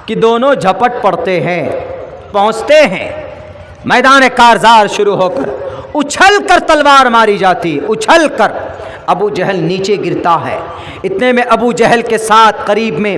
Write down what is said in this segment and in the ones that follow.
کہ دونوں جھپٹ پڑتے ہیں، پہنچتے ہیں میدان کارزار، شروع ہو کر اچھل کر تلوار ماری جاتی، اچھل کر ابو جہل نیچے گرتا ہے۔ اتنے میں ابو جہل کے ساتھ قریب میں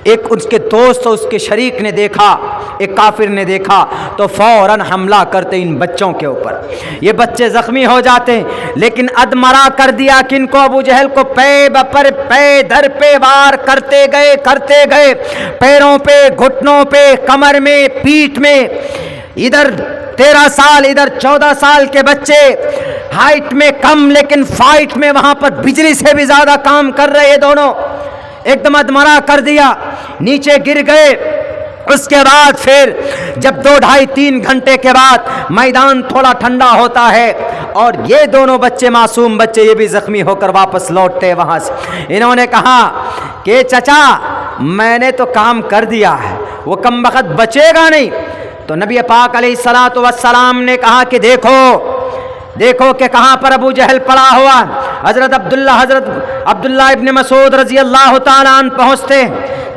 ایک اس کے دوست اور اس کے شریک نے دیکھا، ایک کافر نے دیکھا تو فوراً حملہ کرتے ان بچوں کے اوپر۔ یہ بچے زخمی ہو جاتے ہیں، لیکن ادمرا کر دیا کہ ان کو ابو جہل کو پے بپر پے در پہ وار کرتے گئے، پیروں پہ، گھٹنوں پہ، کمر میں، پیٹھ میں۔ ادھر 13 سال ادھر 14 سال کے بچے، ہائٹ میں کم لیکن فائٹ میں وہاں پر بجلی سے بھی زیادہ کام کر رہے دونوں، ایک دم ادمرا کر دیا، نیچے گر گئے۔ اس کے بعد پھر جب 2 ڈھائی 3 گھنٹے کے بعد میدان تھوڑا ٹھنڈا ہوتا ہے اور یہ دونوں بچے، معصوم بچے، یہ بھی زخمی ہو کر واپس لوٹتے وہاں سے۔ انہوں نے کہا کہ چچا میں نے تو کام کر دیا ہے، وہ کمبخت بچے گا نہیں۔ تو نبی پاک علیہ الصلوۃ والسلام نے کہا کہ دیکھو کہ کہاں پر ابو جہل پڑا ہوا۔ حضرت عبداللہ ابن مسعود رضی اللہ تعالیٰ عنہ پہنچتے،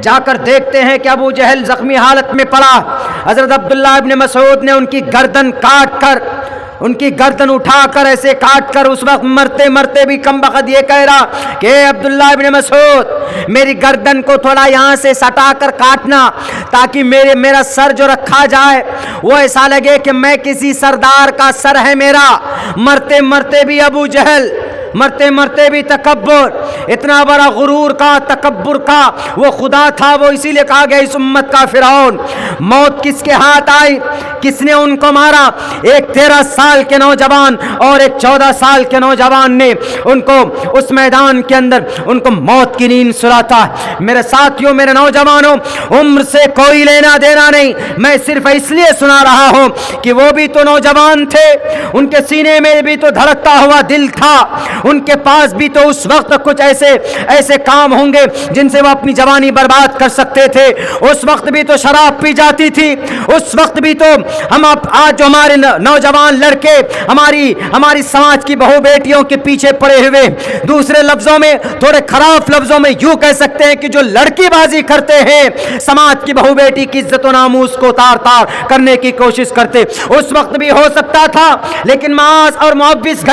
جا کر دیکھتے ہیں کہ ابو جہل زخمی حالت میں پڑا۔ حضرت عبداللہ ابن مسعود نے ان کی گردن کاٹ کر، ان کی گردن اٹھا کر ایسے کاٹ کر، اس وقت مرتے مرتے بھی کمبخت یہ کہہ رہا کہ عبداللہ ابن مسعود میری گردن کو تھوڑا یہاں سے سٹا کر کاٹنا تاکہ میرا سر جو رکھا جائے وہ ایسا لگے کہ میں کسی سردار کا سر ہے میرا۔ مرتے مرتے بھی ابو جہل، مرتے مرتے بھی تکبر، اتنا بڑا غرور کا، تکبر کا، وہ خدا تھا، وہ اسی لیے کہا گیا اس امت کا فرعون۔ موت کس کے ہاتھ آئی، کس نے ان کو مارا؟ ایک 13 سال کے نوجوان اور ایک 14 سال کے نوجوان نے ان کو اس میدان کے اندر ان کو موت کی نیند سلاتا ہے۔ میرے ساتھیوں، میرے نوجوانوں، عمر سے کوئی لینا دینا نہیں، میں صرف اس لیے سنا رہا ہوں کہ وہ بھی تو نوجوان تھے، ان کے سینے میں بھی تو دھڑکتا ہوا دل تھا، ان کے پاس بھی تو اس وقت کچھ ایسے کام ہوں گے جن سے وہ اپنی جوانی برباد کر سکتے تھے۔ اس وقت بھی تو شراب پی جاتی تھی، اس وقت بھی تو ہم آج جو ہمارے نوجوان لڑکے ہماری سماج کی بہو بیٹیوں کے پیچھے پڑے ہوئے، دوسرے لفظوں میں، تھوڑے خراب لفظوں میں یوں کہہ سکتے ہیں کہ جو لڑکی بازی کرتے ہیں، سماج کی بہو بیٹی کی عزت و ناموس کو تار کرنے کی کوشش کرتے، اس وقت بھی ہو سکتا تھا، لیکن معاذ اور معوذ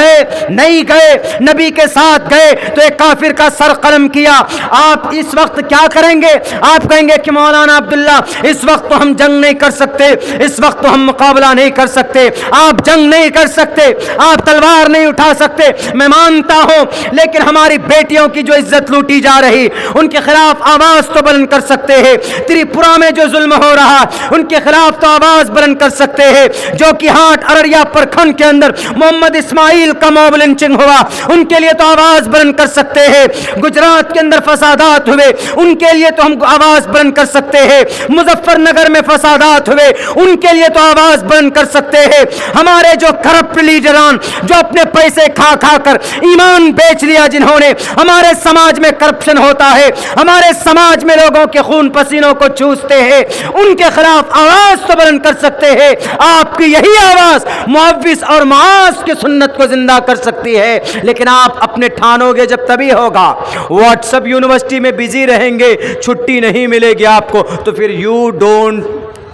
نہیں گئے، نبی کے ساتھ گئے تو ایک کافر کا سر قلم کیا۔ آپ اس وقت کیا کریں گے؟ آپ کہیں گے کہ مولانا عبداللہ اس وقت تو ہم جنگ نہیں کر سکتے، اس وقت تو ہم مقابلہ نہیں کر سکتے، آپ جنگ نہیں کر سکتے، آپ تلوار نہیں اٹھا سکتے، میں مانتا ہوں، لیکن ہماری بیٹیوں کی جو عزت لوٹی جا رہی، ان کے خلاف آواز تو بلند کر سکتے ہیں۔ تریپورہ میں جو ظلم ہو رہا، ان کے خلاف تو آواز بلند کر سکتے ہیں۔ جو کہ ہاٹ ارریا پرکھنڈ کے اندر محمد اسماعیل کا موب لنچنگ ہوا، ان کے لیے تو آواز بلند کر سکتے ہیں۔ گجرات کے اندر فسادات ہوئے، ان کے لیے تو ہم آواز بلند کر سکتے ہیں۔ مظفر نگر میں فسادات ہوئے، ان کے لیے تو آواز بلند کر سکتے ہیں۔ ہمارے جو کرپٹ لیڈران، جو اپنے پیسے کھا کر ایمان بیچ لیا، جنہوں نے ہمارے سماج میں کرپشن ہوتا ہے، ہمارے سماج میں لوگوں کے خون پسینوں کو چوستے ہیں، ان کے خلاف آواز تو بلند کر سکتے ہیں۔ آپ کی یہی آواز معوذ اور معاذ کی سنت کو زندہ کر سکتی ہے، لیکن آپ اپنے ٹھانو گے جب تبھی ہوگا۔ واٹس ایپ یونیورسٹی میں بزی رہیں گے، چھٹی نہیں ملے گی آپ کو، تو پھر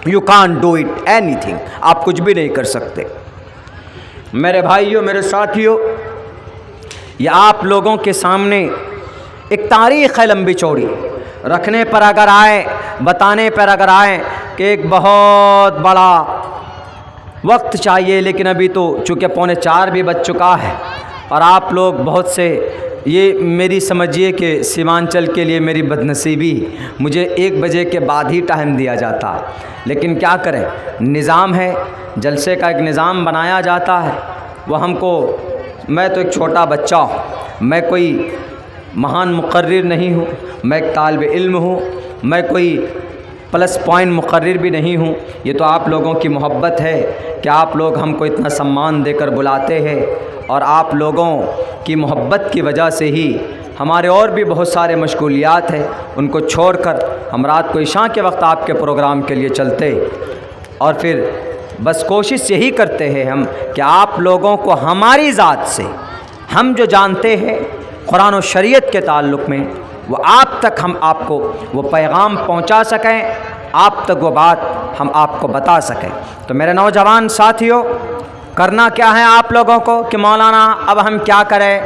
you can't do it any thing, آپ کچھ بھی نہیں کر سکتے۔ میرے بھائیوں، میرے ساتھیوں، یہ آپ لوگوں کے سامنے ایک تاریخ ہے لمبی چوڑی، رکھنے پر اگر آئے، بتانے پر اگر آئے کہ ایک بہت بڑا وقت چاہیے، لیکن ابھی تو چونکہ 3:45 بھی بج چکا ہے، اور آپ لوگ بہت سے، یہ میری سمجھیے کہ سیمانچل کے لیے میری بدنصیبی، مجھے 1 بجے کے بعد ہی ٹائم دیا جاتا، لیکن کیا کریں، نظام ہے، جلسے کا ایک نظام بنایا جاتا ہے، وہ ہم کو، میں تو ایک چھوٹا بچہ ہوں، میں کوئی مہان مقرر نہیں ہوں، میں ایک طالب علم ہوں، میں کوئی پلس پوائنٹ مقرر بھی نہیں ہوں، یہ تو آپ لوگوں کی محبت ہے کہ آپ لوگ ہم کو اتنا سمان دے کر بلاتے ہیں، اور آپ لوگوں کی محبت کی وجہ سے ہی ہمارے اور بھی بہت سارے مشغولیات ہیں، ان کو چھوڑ کر ہم رات کو عشاء کے وقت آپ کے پروگرام کے لیے چلتے، اور پھر بس کوشش یہی کرتے ہیں ہم کہ آپ لوگوں کو ہماری ذات سے ہم جو جانتے ہیں قرآن و شریعت کے تعلق میں، وہ آپ تک ہم آپ کو وہ پیغام پہنچا سکیں، آپ تک وہ بات ہم آپ کو بتا سکیں۔ تو میرے نوجوان ساتھیوں، کرنا کیا ہے آپ لوگوں کو کہ مولانا اب ہم کیا کریں،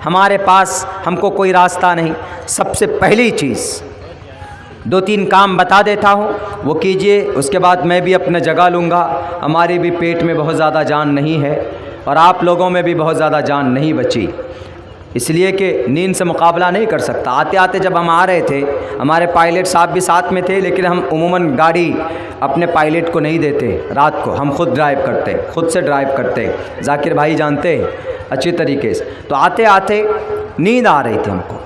ہمارے پاس ہم کو کوئی راستہ نہیں۔ سب سے پہلی چیز 2-3 کام بتا دیتا ہوں، وہ کیجئے، اس کے بعد میں بھی اپنا جگہ لوں گا۔ ہماری بھی پیٹ میں بہت زیادہ جان نہیں ہے اور آپ لوگوں میں بھی بہت زیادہ جان نہیں بچی، اس لیے کہ نیند سے مقابلہ نہیں کر سکتا۔ آتے آتے جب ہم آ رہے تھے، ہمارے پائلٹ صاحب بھی ساتھ میں تھے، لیکن ہم عموماً گاڑی اپنے پائلٹ کو نہیں دیتے، رات کو ہم خود ڈرائیو کرتے، خود سے ڈرائیو کرتے، ذاکر بھائی جانتے اچھی طریقے سے۔ تو آتے آتے نیند آ رہی تھی ہم کو،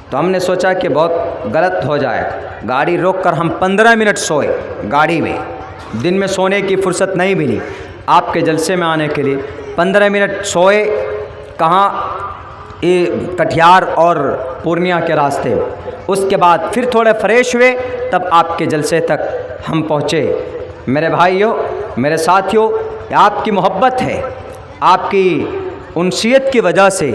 تو ہم نے سوچا کہ بہت غلط ہو جائے، گاڑی روک کر ہم 15 منٹ سوئے گاڑی میں۔ دن میں سونے کی فرصت نہیں ملی آپ کے جلسے میں آنے کے لیے، 15 منٹ سوئے کہاں، کٹیہار اور پورنیہ کے راستے میں۔ اس کے بعد پھر تھوڑے فریش ہوئے، تب آپ کے جلسے تک ہم پہنچے۔ میرے بھائیوں، میرے ساتھیوں، آپ کی محبت ہے، آپ کی انسیت کی وجہ سے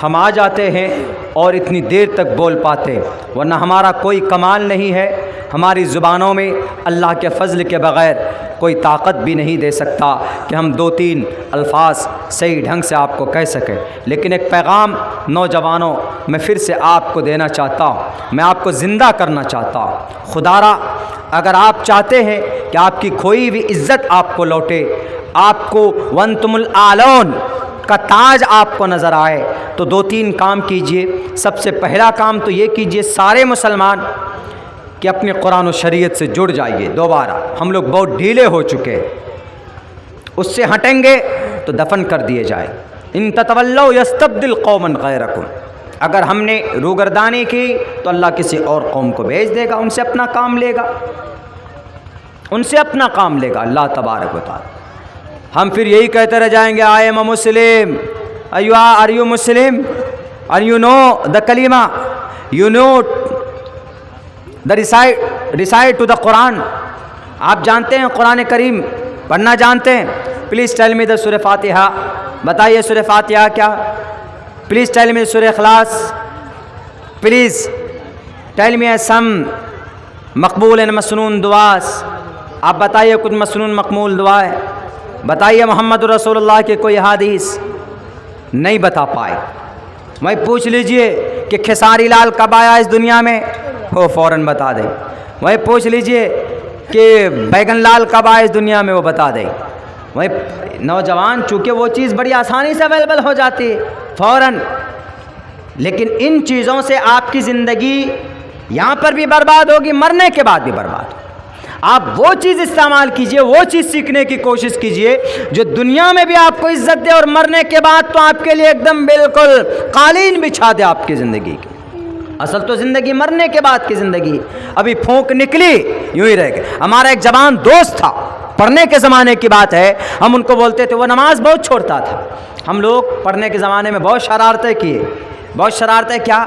ہم آ جاتے ہیں اور اتنی دیر تک بول پاتے، ورنہ ہمارا کوئی کمال نہیں ہے، ہماری زبانوں میں اللہ کے فضل کے بغیر کوئی طاقت بھی نہیں دے سکتا کہ ہم 2-3 الفاظ صحیح ڈھنگ سے آپ کو کہہ سکیں۔ لیکن ایک پیغام نوجوانوں میں پھر سے آپ کو دینا چاہتا ہوں، میں آپ کو زندہ کرنا چاہتا ہوں۔ خدا را اگر آپ چاہتے ہیں کہ آپ کی کھوئی ہوئی عزت آپ کو لوٹے، آپ کو وانتم الاعلون کا تاج آپ کو نظر آئے، تو 2-3 کام کیجئے۔ سب سے پہلا کام تو یہ کیجئے سارے مسلمان کہ اپنے قرآن و شریعت سے جڑ جائیے دوبارہ۔ ہم لوگ بہت ڈھیلے ہو چکے، اس سے ہٹیں گے تو دفن کر دیے جائیں۔ ان تتولوا یستبدل قوما غیرکم، اگر ہم نے روگردانی کی تو اللہ کسی اور قوم کو بھیج دے گا، ان سے اپنا کام لے گا، ان سے اپنا کام لے گا اللہ تبارک و تعالی۔ ہم پھر یہی کہتے رہ جائیں گے I am a Muslim, are you Muslim, اور you know the kalma, you know the recite to the Quran, آپ جانتے ہیں قرآن کریم پڑھنا جانتے ہیں؟ پلیز ٹیل می دا سورہ فاتحہ، بتائیے سورہ فاتحہ کیا؟ Please tell me Surah Ikhlas, please tell me some maqbool and masnoon duas, آپ بتائیے کچھ مسنون مقبول دعائیں، بتائیے محمد رسول اللہ کے کوئی حدیث نہیں بتا پائے۔ میں پوچھ لیجئے کہ کھساری لال کب آیا اس دنیا میں، وہ فوراً بتا دے۔ وہ پوچھ لیجئے کہ بیگن لال کب آیا اس دنیا میں، وہ بتا دے۔ وہ نوجوان چونکہ وہ چیز بڑی آسانی سے اویلیبل ہو جاتی ہے فوراً، لیکن ان چیزوں سے آپ کی زندگی یہاں پر بھی برباد ہوگی، مرنے کے بعد بھی برباد ہوگی۔ آپ وہ چیز استعمال کیجئے، وہ چیز سیکھنے کی کوشش کیجئے جو دنیا میں بھی آپ کو عزت دے، اور مرنے کے بعد تو آپ کے لیے ایک دم بالکل قالین بچھا دے آپ کی زندگی کی۔ اصل تو زندگی مرنے کے بعد کی زندگی، ابھی پھونک نکلی یوں ہی رہ گئے۔ ہمارا ایک جوان دوست تھا، پڑھنے کے زمانے کی بات ہے، ہم ان کو بولتے تھے، وہ نماز بہت چھوڑتا تھا۔ ہم لوگ پڑھنے کے زمانے میں بہت شرارتیں کیے، بہت شرارتیں کیا،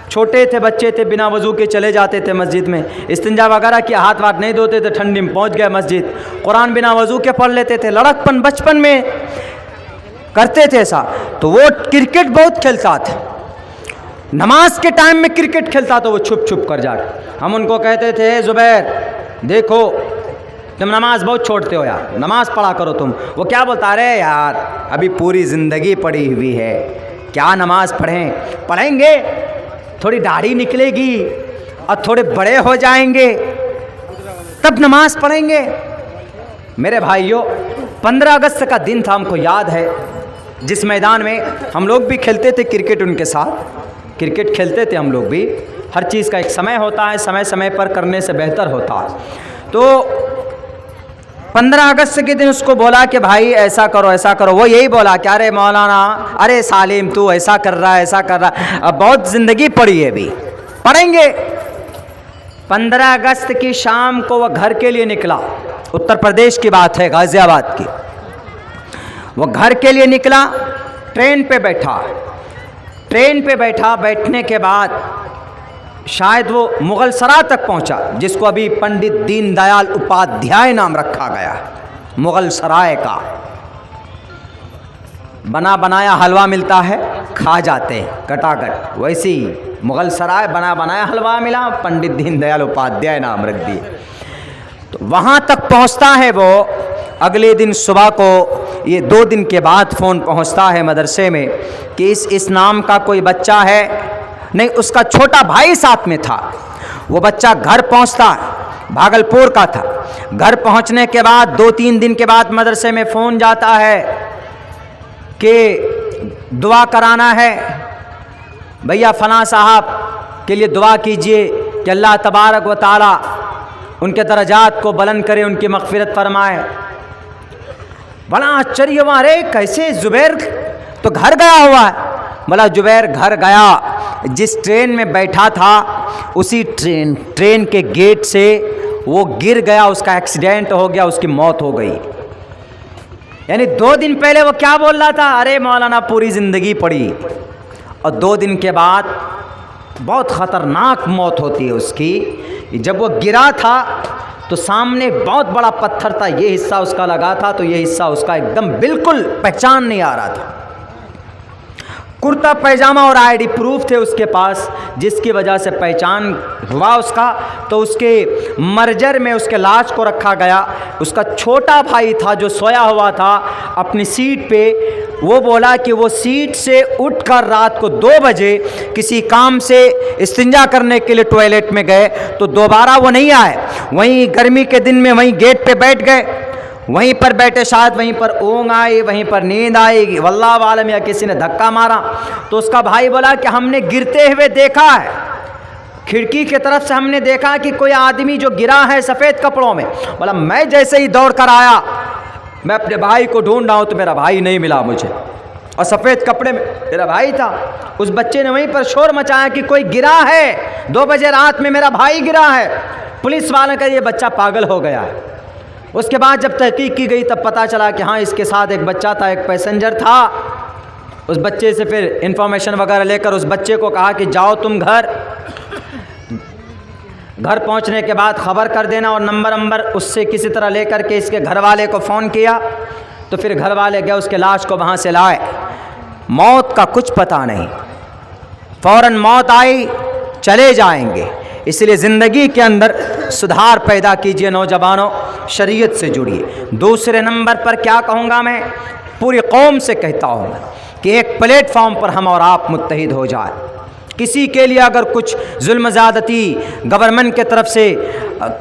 چھوٹے تھے، بچے تھے، بنا وضو کے چلے جاتے تھے مسجد میں، استنجا وغیرہ کیا، ہاتھ واتھ نہیں دھوتے تھے، ٹھنڈی میں پہنچ گئے مسجد، قرآن بنا وضو کے پڑھ لیتے تھے، لڑکپن بچپن میں کرتے تھے ایسا۔ تو وہ کرکٹ بہت کھیلتا تھا، نماز کے ٹائم میں کرکٹ کھیلتا تو وہ چھپ چھپ کر جا رہے۔ ہم ان کو کہتے تھے زبیر دیکھو تم نماز بہت چھوڑتے ہو یار، نماز پڑھا کرو تم۔ وہ کیا بولتا، ارے یار ابھی پوری زندگی پڑی ہوئی ہے، کیا نماز پڑھیں، پڑھیں گے تھوڑی داڑھی نکلے گی اور تھوڑے بڑے ہو جائیں گے تب نماز پڑھیں گے۔ میرے بھائیوں 15 اگست کا دن تھا، ہم کو یاد ہے، جس میدان میں ہم لوگ بھی کھیلتے تھے کرکٹ، ان کے ساتھ کرکٹ کھیلتے تھے ہم لوگ بھی۔ ہر چیز کا ایک سمے ہوتا ہے، سمے سمے پر کرنے سے بہتر ہوتا ہے۔ تو 15 اگست کے دن اس کو بولا کہ بھائی ایسا کرو ایسا کرو، وہ یہی بولا کہ ارے مولانا، ارے سالم تو ایسا کر رہا ہے ایسا کر رہا ہے، اب بہت زندگی پڑی ہے، بھی پڑھیں گے۔ 15 اگست کی شام کو وہ گھر کے لیے نکلا، اتر پردیش کی بات ہے، غازی آباد کی۔ وہ گھر کے لیے نکلا، ٹرین پہ بیٹھا، ٹرین پہ بیٹھا، بیٹھنے کے بعد شاید وہ مغل سرائے تک پہنچا، جس کو ابھی پنڈت دین دیال اپادھیائے نام رکھا گیا، مغل سرائے کا بنا بنایا حلوہ ملتا ہے، کھا جاتے ہیں کٹا کٹ، ویسی مغل سرائے بنا بنایا حلوہ ملا، پنڈت دین دیال اپادھیائے نام رکھ دیے۔ تو وہاں تک پہنچتا ہے وہ اگلے دن صبح کو، یہ 2 دن کے بعد فون پہنچتا ہے مدرسے میں کہ اس نام کا کوئی بچہ ہے، نہیں اس کا چھوٹا بھائی ساتھ میں تھا، وہ بچہ گھر پہنچتا، بھاگلپور کا تھا، گھر پہنچنے کے بعد 2-3 دن کے بعد مدرسے میں فون جاتا ہے کہ دعا کرانا ہے، بھیا فلاں صاحب کے لیے دعا کیجئے کہ اللہ تبارک و تعالی ان کے درجات کو بلند کرے، ان کی مغفرت فرمائے۔ بڑا آشچریہ ہوا، ارے کیسے زبیر تو گھر گیا ہوا ہے؟ بولا زبیر گھر گیا، جس ٹرین میں بیٹھا تھا اسی ٹرین کے گیٹ سے وہ گر گیا، اس کا ایکسیڈنٹ ہو گیا، اس کی موت ہو گئی۔ یعنی 2 دن پہلے وہ کیا بول رہا تھا؟ ارے مولانا پوری زندگی پڑی، اور 2 دن کے بعد بہت خطرناک موت ہوتی ہے اس کی۔ جب وہ گرا تھا تو سامنے بہت بڑا پتھر تھا، یہ حصہ اس کا لگا تھا تو یہ حصہ اس کا ایک دم بالکل پہچان نہیں آ رہا تھا۔ کرتا پیجامہ اور آئی ڈی پروف تھے اس کے پاس، جس کی وجہ سے پہچان ہوا اس کا۔ تو اس کے مرجر میں اس کے لاش کو رکھا گیا۔ اس کا چھوٹا بھائی تھا جو سویا ہوا تھا اپنی سیٹ پہ، وہ بولا کہ وہ سیٹ سے اٹھ کر رات کو 2 بجے کسی کام سے استنجا کرنے کے لیے ٹوائلٹ میں گئے تو دوبارہ وہ نہیں آئے، وہیں گرمی کے دن میں وہیں گیٹ پہ بیٹھ گئے، وہیں پر بیٹھے، شاید وہیں پر اونگ آئی، وہیں پر نیند آئے گی، واللہ عالم، یا کسی نے دھکا مارا۔ تو اس کا بھائی بولا کہ ہم نے گرتے ہوئے دیکھا ہے، کھڑکی کی طرف سے ہم نے دیکھا کہ کوئی آدمی جو گرا ہے سفید کپڑوں میں۔ بولا میں جیسے ہی دوڑ کر آیا، میں اپنے بھائی کو ڈھونڈ رہا ہوں تو میرا بھائی نہیں ملا مجھے، اور سفید کپڑے میں میرا بھائی تھا۔ اس بچے نے وہیں پر شور مچایا کہ کوئی گرا ہے، 2 بجے رات میں میرا بھائی گرا ہے۔ پولیس والوں کا یہ بچہ پاگل ہو گیا ہے۔ اس کے بعد جب تحقیق کی گئی تب پتہ چلا کہ ہاں اس کے ساتھ ایک بچہ تھا، ایک پیسنجر تھا۔ اس بچے سے پھر انفارمیشن وغیرہ لے کر اس بچے کو کہا کہ جاؤ تم گھر پہنچنے کے بعد خبر کر دینا، اور نمبر اس سے کسی طرح لے کر کے اس کے گھر والے کو فون کیا۔ تو پھر گھر والے گئے، اس کے لاش کو وہاں سے لائے۔ موت کا کچھ پتہ نہیں، فوراً موت آئی، چلے جائیں گے۔ اس لیے زندگی کے اندر سدھار پیدا کیجئے نوجوانوں، شریعت سے جڑیے۔ دوسرے نمبر پر کیا کہوں گا، میں پوری قوم سے کہتا ہوں کہ ایک پلیٹ فارم پر ہم اور آپ متحد ہو جائیں۔ کسی کے لیے اگر کچھ ظلم زیادتی گورنمنٹ کے طرف سے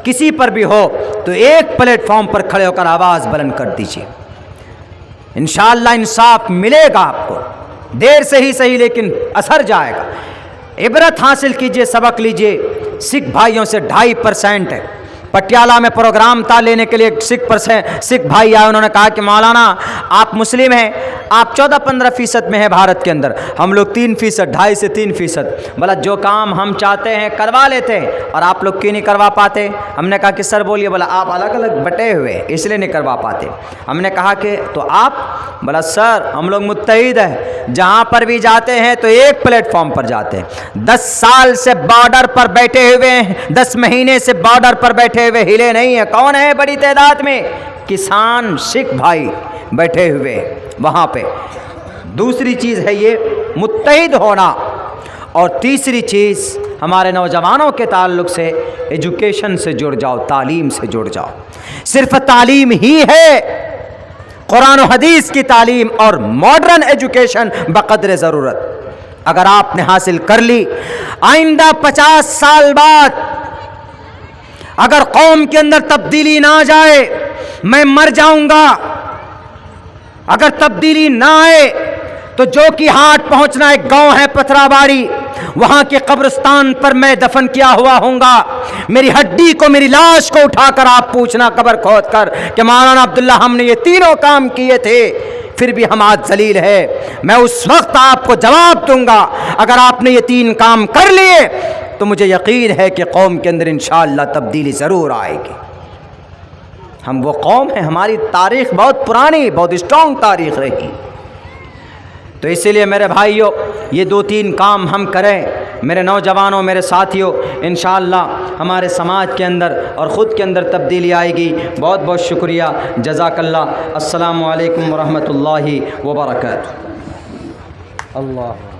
کسی پر بھی ہو تو ایک پلیٹ فارم پر کھڑے ہو کر آواز بلند کر دیجیے، انشاءاللہ انصاف ملے گا آپ کو، دیر سے ہی صحیح لیکن اثر جائے گا۔ عبرت حاصل کیجئے، سبق لیجئے۔ سکھ بھائیوں سے 2.5% ہے۔ پٹیالہ میں پروگرام تھا، لینے کے لیے سکھ بھائی آئے، انہوں نے کہا کہ مولانا آپ مسلم ہیں، آپ 14-15% میں ہیں بھارت کے اندر، ہم لوگ 3%، 2.5 سے 3%۔ بولا جو کام ہم چاہتے ہیں کروا لیتے ہیں، اور آپ لوگ کیوں نہیں کروا پاتے؟ ہم نے کہا کہ سر بولیے۔ بولا آپ الگ الگ بٹے ہوئے اس لیے نہیں کروا پاتے۔ ہم نے کہا کہ تو آپ؟ بولا سر ہم لوگ متحد ہیں، جہاں پر بھی جاتے ہیں تو ایک پلیٹ فارم پر جاتے ہیں۔ 10 سال سے بارڈر پر بیٹھے ہوئے ہیں، 10 مہینے سے بارڈر پر بیٹھے ہوئے ہلے نہیں ہیں۔ کون ہے بڑی تعداد میں؟ کسان سکھ بھائی بیٹھے ہوئے وہاں پہ۔ دوسری چیز ہے یہ متحد ہونا، اور تیسری چیز ہمارے نوجوانوں کے تعلق سے ایجوکیشن سے جڑ جاؤ، تعلیم سے جڑ جاؤ۔ صرف تعلیم ہی ہے، قرآن و حدیث کی تعلیم اور ماڈرن ایجوکیشن بقدر ضرورت اگر آپ نے حاصل کر لی، آئندہ 50 سال بعد اگر قوم کے اندر تبدیلی نہ آ جائے میں مر جاؤں گا۔ اگر تبدیلی نہ آئے تو جو کہ ہاٹ پہنچنا ایک گاؤں ہے پتھرا باری، وہاں کے قبرستان پر میں دفن کیا ہوا ہوں گا۔ میری ہڈی کو، میری لاش کو اٹھا کر آپ پوچھنا قبر کھود کر کہ مولانا عبداللہ ہم نے یہ تینوں کام کیے تھے، پھر بھی ہم آج ذلیل ہے۔ میں اس وقت آپ کو جواب دوں گا اگر آپ نے یہ 3 کام کر لیے تو مجھے یقین ہے کہ قوم کے اندر انشاءاللہ تبدیلی ضرور آئے گی۔ ہم وہ قوم ہیں، ہماری تاریخ بہت پرانی، بہت اسٹرانگ تاریخ رہی۔ تو اسی لیے میرے بھائیوں یہ 2-3 کام ہم کریں، میرے نوجوانوں، میرے ساتھیوں، انشاءاللہ ہمارے سماج کے اندر اور خود کے اندر تبدیلی آئے گی۔ بہت بہت شکریہ، جزاک اللہ۔ السلام علیکم ورحمۃ اللہ وبرکاتہ۔ اللہ